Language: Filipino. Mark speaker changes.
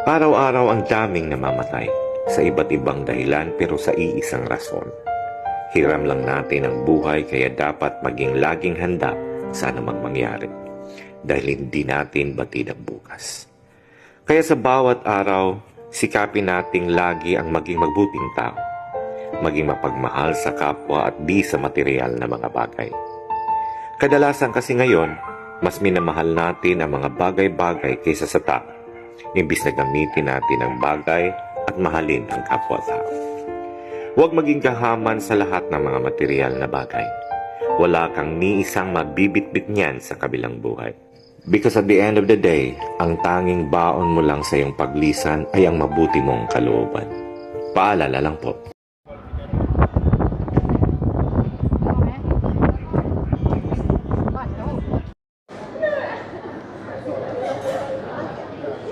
Speaker 1: Araw-araw ang daming namamatay sa iba't ibang dahilan pero sa iisang rason. Hiram lang natin ang buhay kaya dapat maging laging handa sa anumang mangyari dahil hindi natin batid ang bukas. Kaya sa bawat araw, sikapin nating lagi ang maging mabuting tao, maging mapagmahal sa kapwa at di sa material na mga bagay. Kadalasan kasi ngayon, mas minamahal natin ang mga bagay-bagay kaysa sa tao, imbis na gamitin natin ang bagay at mahalin ang kapwa-tao. Huwag maging kahaman sa lahat ng mga material na bagay. Wala kang ni isang mabibitbit niyan sa kabilang buhay. Because at the end of the day, ang tanging baon mo lang sa iyong paglisan ay ang mabuti mong kalooban. Paalala lang po.